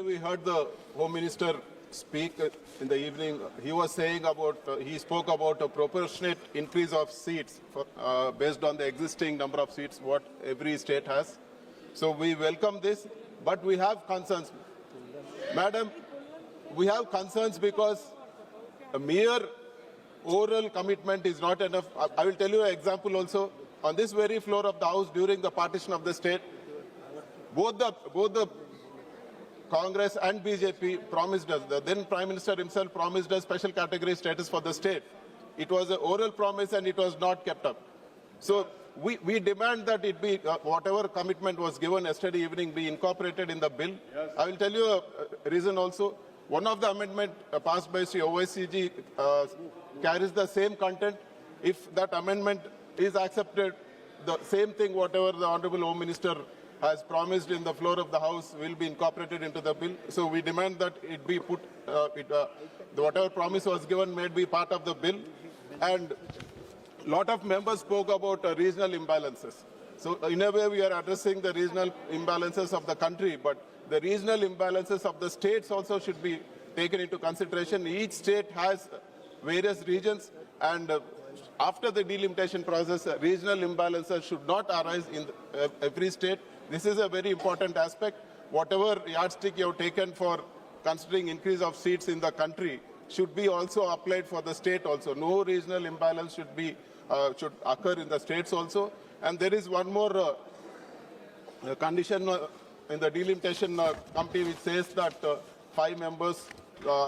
we heard the Home Minister speak in the evening. He was saying about, he spoke about a proportionate increase of seats for, based on the existing number of seats what every state has. So we welcome this, but we have concerns. Madam, we have concerns because a mere oral commitment is not enough. I will tell you an example also. On this very floor of the House during the partition of the state, both the Congress and BJP promised us, the then Prime Minister himself promised us special category status for the state. It was an oral promise and it was not kept up. So we demand that it be, whatever commitment was given yesterday evening be incorporated in the bill. Yes. I will tell you a reason also. One of the amendments passed by Sri OICG carries the same content. If that amendment is accepted, the same thing whatever the Honorable Home Minister has promised in the floor of the House will be incorporated into the bill. So we demand that it be put, whatever promise was given may be part of the bill. And a lot of members spoke about regional imbalances. So in a way we are addressing the regional imbalances of the country, but the regional imbalances of the states also should be taken into consideration. Each state has various regions, and after the delimitation process, regional imbalances should not arise in every state. This is a very important aspect. Whatever yardstick you have taken for considering increase of seats in the country should be also applied for the state also. No regional imbalance should occur in the states also. And there is one more condition in the delimitation committee which says that 5 members,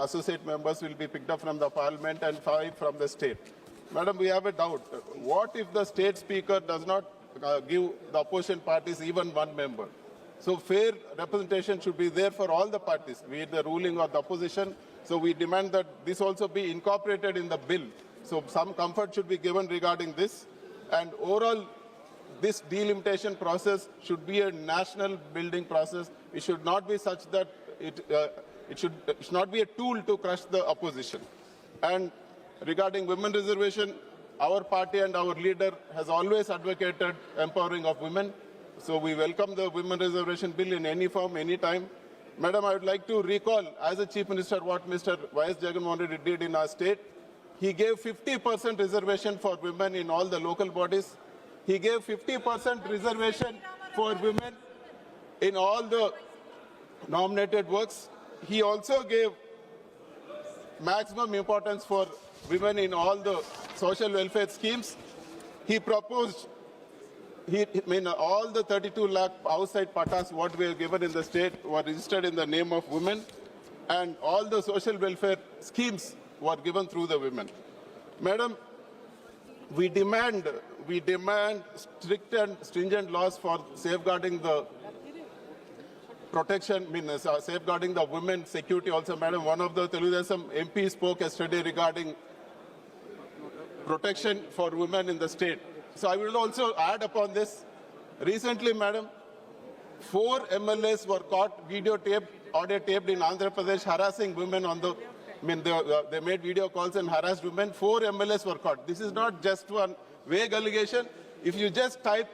associate members will be picked up from the parliament and 5 from the state. Madam, we have a doubt. What if the state speaker does not give the opposition parties even 1 member? So fair representation should be there for all the parties, be it the ruling or the opposition. So we demand that this also be incorporated in the bill. So some comfort should be given regarding this. And overall, this delimitation process should be a national building process. It should not be such that it should not be a tool to crush the opposition. And regarding women reservation, our party and our leader has always advocated empowering of women. So we welcome the women reservation bill in any form, any time. Madam, I would like to recall as a Chief Minister what Mr. Y.S. Jagannath Reddy did in our state. He gave 50% reservation for women in all the local bodies. He gave 50% reservation for women in all the nominated works. He also gave maximum importance for women in all the social welfare schemes. He proposed, all the 32 lakh outside patas what we have given in the state were registered in the name of women, and all the social welfare schemes were given through the women. Madam, we demand strict and stringent laws for safeguarding the protection, safeguarding the women's security also. Madam, one of the Teludesam MP spoke yesterday regarding protection for women in the state. So I will also add upon this. Recently, Madam, 4 MLAs were caught videotaped, audio taped in Andhra Pradesh harassing women on the, they made video calls and harassed women. 4 MLAs were caught. This is not just one vague allegation. If you just type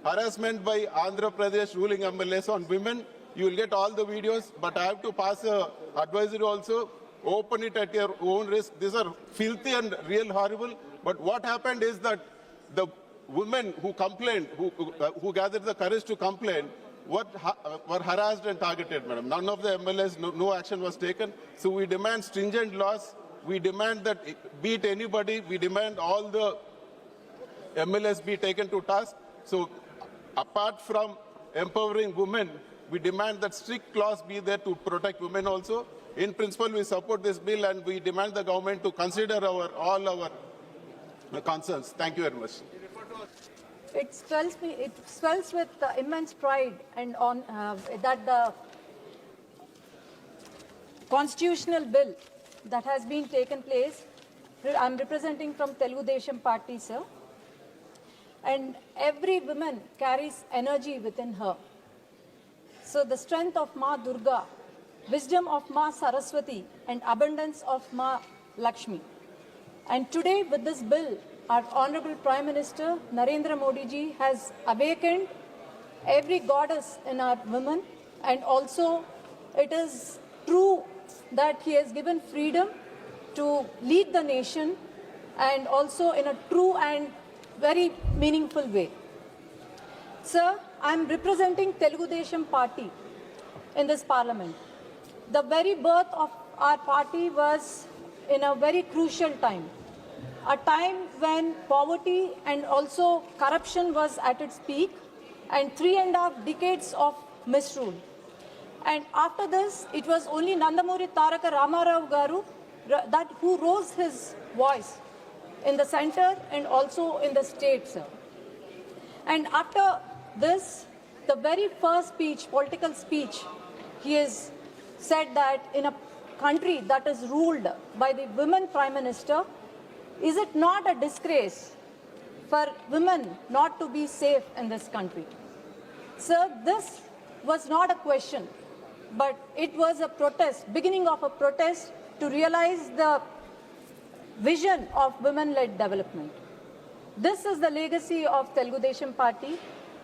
harassment by Andhra Pradesh ruling MLAs on women, you will get all the videos, but I have to pass an advisory also. Open it at your own risk. These are filthy and real horrible. But what happened is that the women who complained, who gathered the courage to complain, were harassed and targeted, madam. None of the MLAs, no action was taken. So we demand stringent laws. We demand that, be it anybody, we demand all the MLAs be taken to task. So apart from empowering women, we demand that strict laws be there to protect women also. In principle, we support this bill and we demand the government to consider all our concerns. Thank you very much. It swells with immense pride and on that the constitutional bill that has been taken place. I'm representing from Telugu Desam Party, sir. And every woman carries energy within her. So the strength of Ma Durga, wisdom of Ma Saraswati, and abundance of Ma Lakshmi. And today with this bill, our Honorable Prime Minister Narendra Modi ji has awakened every goddess in our women and also it is true that he has given freedom to lead the nation and also in a true and very meaningful way. Sir, I am representing Telugu Desam Party in this parliament. The very birth of our party was in a very crucial time, a time when poverty and also corruption was at its peak and 3.5 decades of misrule. And after this, it was only Nandamuri Taraka Ramarao Garu who rose his voice in the center and also in the state, sir. And after this, the very first speech, political speech, he has said that in a country that is ruled by the women prime minister, is it not a disgrace for women not to be safe in this country? Sir, this was not a question, but it was a protest, beginning of a protest to realize the vision of women-led development. This is the legacy of Telugu Desam Party,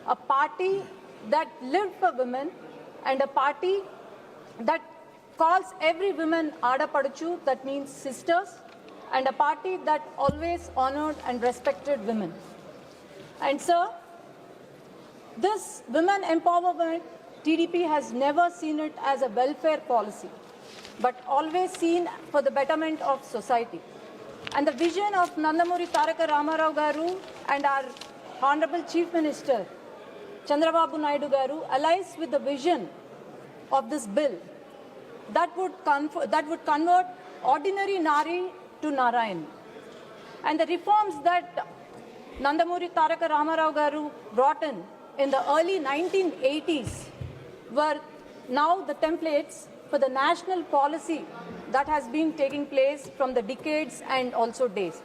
a party that lived for women and a party that calls every woman Adapaduchu, that means sisters, and a party that always honored and respected women. And sir, this women empowerment, TDP has never seen it as a welfare policy, but always seen for the betterment of society. And the vision of Nandamuri Taraka Ramarao Garu and our Honorable Chief Minister, Chandrababu Naidu Garu, allies with the vision of this bill that would convert ordinary Nari to Narayan. And the reforms that Nandamuri Taraka Ramarao Garu brought in the early 1980s were now the templates for the national policy that has been taking place from the decades and also days.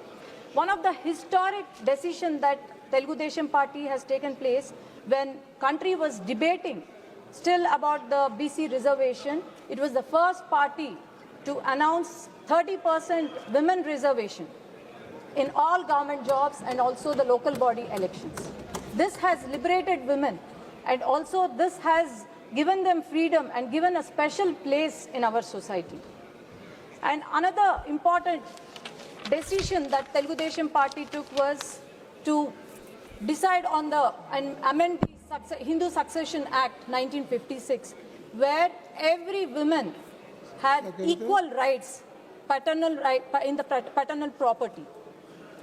One of the historic decisions that Telugu Desam Party has taken place when country was debating still about the BC reservation, it was the first party to announce 30% women reservation in all government jobs and also the local body elections. This has liberated women and also this has given them freedom and given a special place in our society. And another important decision that Telugu Desam Party took was to decide on and amend the Hindu Succession Act 1956, where every woman had equal rights, in the paternal property.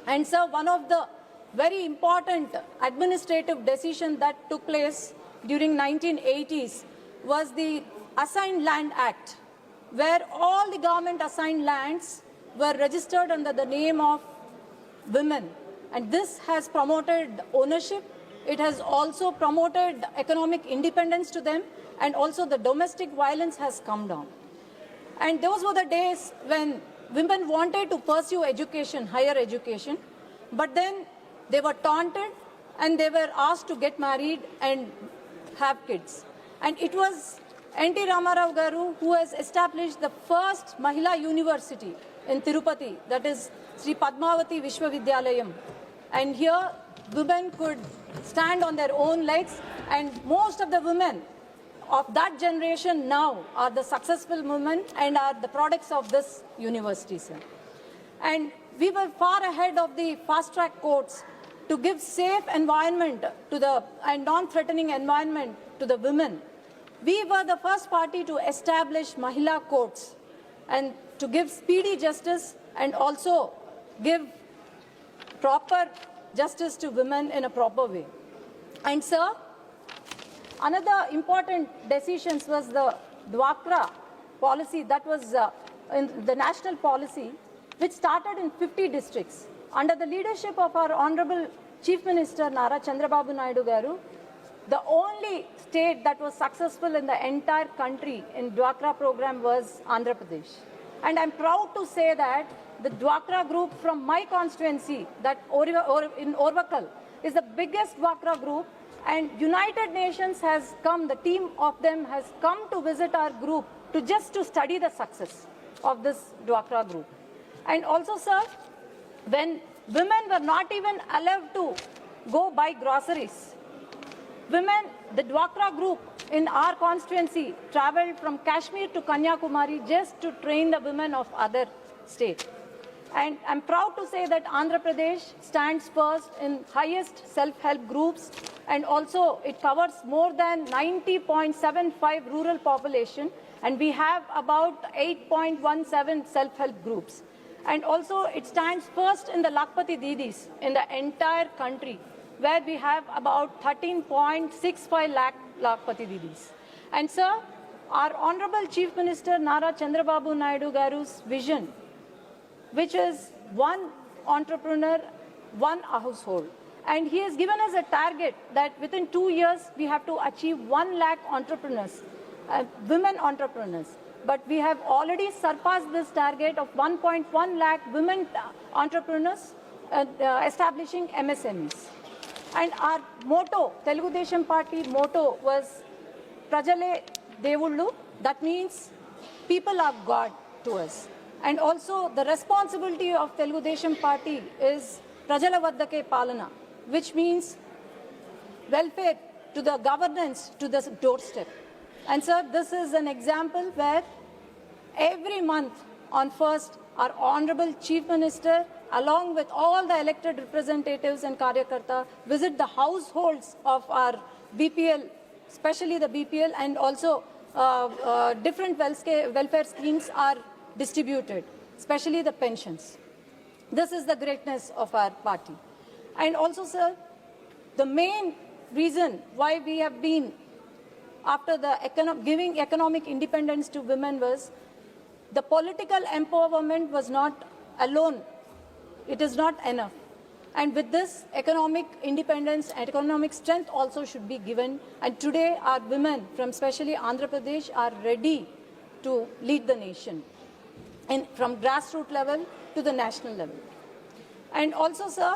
And so one of the very important administrative decisions that took place during 1980s was the Assigned Land Act, where all the government assigned lands were registered under the name of women. And this has promoted ownership. It has also promoted economic independence to them, and also the domestic violence has come down. And those were the days when women wanted to pursue education, higher education, but then they were taunted and they were asked to get married and have kids. And it was N.T. Ramarao Garu who has established the first Mahila University in Tirupati, that is Sri Padmavati Vishwavidyalayam. And here women could stand on their own legs, and most of the women of that generation now are the successful women and are the products of this university, sir. And we were far ahead of the fast-track courts to give safe environment to and non-threatening environment to the women. We were the first party to establish Mahila courts and to give speedy justice and also give proper justice to women in a proper way. And sir, another important decision was the Dwakra policy that was in the national policy, which started in 50 districts. Under the leadership of our Honorable Chief Minister Nara Chandrababu Naidu Garu, the only state that was successful in the entire country in Dwakra program was Andhra Pradesh. And I'm proud to say that the Dwakra group from my constituency, that in Orvakal, is the biggest Dwakra group, and United Nations has come, the team of them has come to visit our group to study the success of this Dwakra group. And also, sir, when women were not even allowed to go buy groceries, the Dwakra group in our constituency traveled from Kashmir to Kanyakumari just to train the women of other states. And I'm proud to say that Andhra Pradesh stands first in highest self-help groups, and also it covers more than 90.75 rural population, and we have about 8.17 self-help groups. And also it stands first in the Lakpati Didis in the entire country, where we have about 13.65 lakh Lakpati Didis. And sir, our Honorable Chief Minister Nara Chandrababu Naidu Garu's vision, which is one entrepreneur, one household. And he has given us a target that within 2 years, we have to achieve 1 lakh entrepreneurs, women entrepreneurs. But we have already surpassed this target of 1.1 lakh women entrepreneurs establishing MSMEs. And our motto, Telugu Desam Party motto was Prajale Devullu, that means people are God to us. And also the responsibility of Telugu Desam Party is Prajala Vaddake Palana, which means welfare to the governance to the doorstep. And sir, this is an example where every month on 1st, our Honorable Chief Minister, along with all the elected representatives and Karyakarta, visit the households of our BPL, especially the BPL, and also different welfare schemes are distributed, especially the pensions. This is the greatness of our party. And also, sir, the main reason why we have been after the giving economic independence to women was the political empowerment was not alone. It is not enough. And with this, economic independence and economic strength also should be given. And today, our women from especially Andhra Pradesh are ready to lead the nation, and from grassroots level to the national level. And also, sir,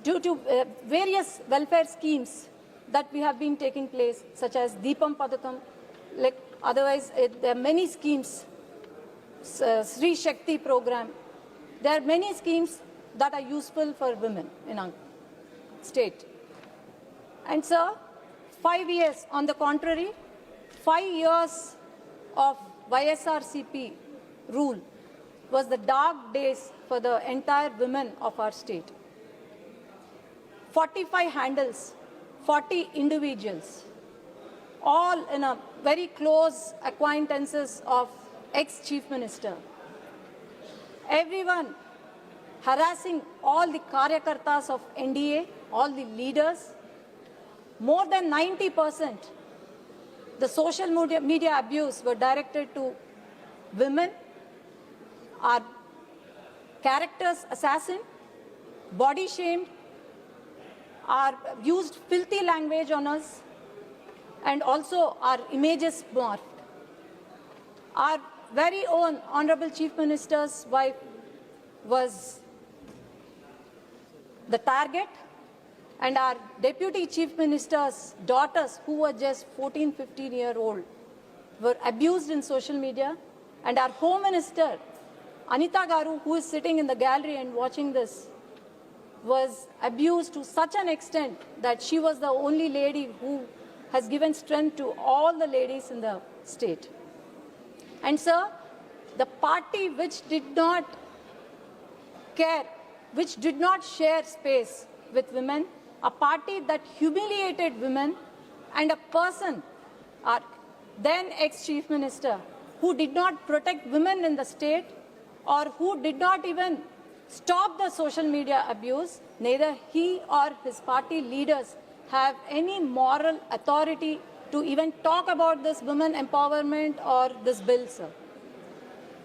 due to various welfare schemes that we have been taking place, such as Deepam Padakam, like otherwise there are many schemes, Sri Shakti program. There are many schemes that are useful for women in our state. And sir, 5 years, on the contrary, 5 years of YSRCP rule was the dark days for the entire women of our state. 45 handles, 40 individuals, all in a very close acquaintances of ex-chief minister. Everyone harassing all the Karyakartas of NDA, all the leaders. More than 90% the social media abuse were directed to women, our characters assassin, body shamed, are used filthy language on us, and also our images morphed. Our very own Honorable Chief Minister's wife was the target, and our Deputy Chief Minister's daughters, who were just 14, 15-year-old, were abused in social media. And our Home Minister, Anita Garu, who is sitting in the gallery and watching this, was abused to such an extent that she was the only lady who has given strength to all the ladies in the state. And sir, the party which did not care, which did not share space with women, a party that humiliated women, and a person, our then ex-chief minister, who did not protect women in the state, or who did not even stop the social media abuse, neither he or his party leaders have any moral authority to even talk about this women empowerment or this bill, sir.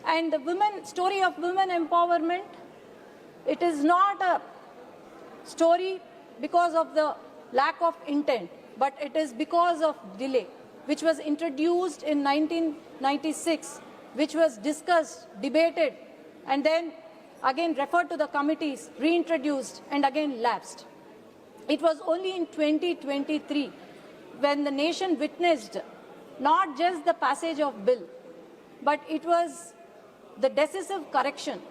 And the story of women empowerment, it is not a story because of the lack of intent, but it is because of delay, which was introduced in 1996, which was discussed, debated, and then again referred to the committees, reintroduced, and again lapsed. It was only in 2023 when the nation witnessed not just the passage of bill, but it was the decisive correction.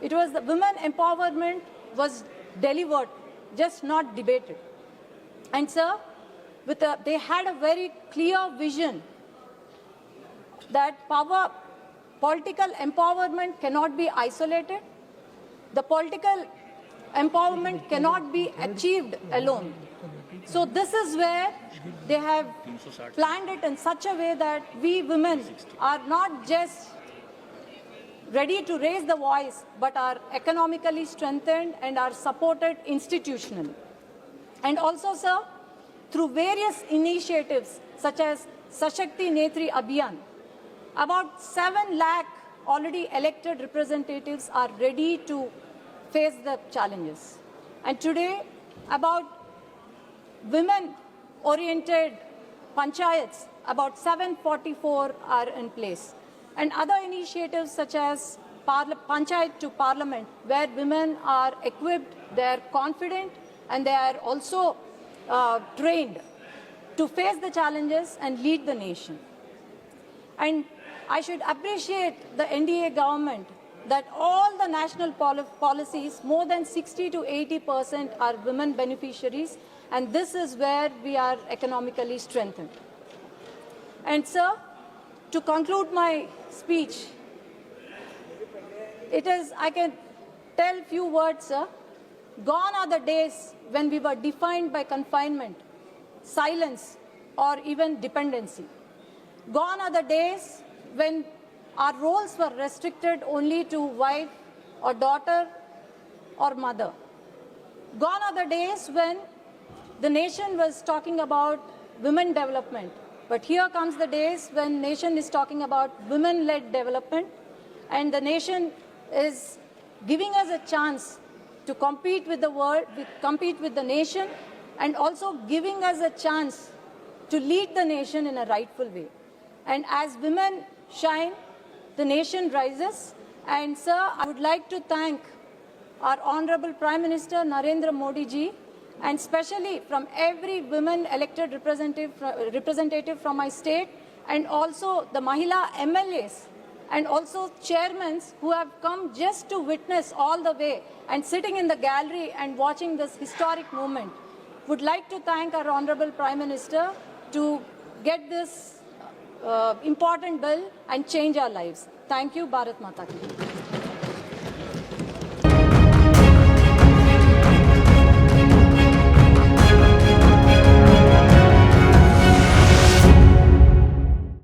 It was the women empowerment was delivered, just not debated. And sir, they had a very clear vision that political empowerment cannot be isolated. The political empowerment cannot be achieved alone. So this is where they have planned it in such a way that we women are not just ready to raise the voice, but are economically strengthened and are supported institutionally. And also, sir, through various initiatives such as Sashakti Netri Abhiyan, about 7 lakh already elected representatives are ready to face the challenges. And today, about women-oriented panchayats, about 744 are in place. And other initiatives such as Panchayat to Parliament, where women are equipped, they are confident, and they are also trained to face the challenges and lead the nation. And I should appreciate the NDA government that all the national policies, more than 60 to 80% are women beneficiaries, and this is where we are economically strengthened. And sir, to conclude my speech, I can tell few words, sir. Gone are the days when we were defined by confinement, silence, or even dependency. Gone are the days when our roles were restricted only to wife or daughter or mother. Gone are the days when the nation was talking about women development. But here comes the days when nation is talking about women-led development, and the nation is giving us a chance to compete with the world, compete with the nation, and also giving us a chance to lead the nation in a rightful way. And as women shine, the nation rises. And sir, I would like to thank our Honorable Prime Minister Narendra Modi ji, and especially from every women elected representative from my state, and also the Mahila MLAs, and also chairmen who have come just to witness all the way and sitting in the gallery and watching this historic moment. Would like to thank our Honorable Prime Minister to get this important bill and change our lives. Thank you, Bharat Mata ki.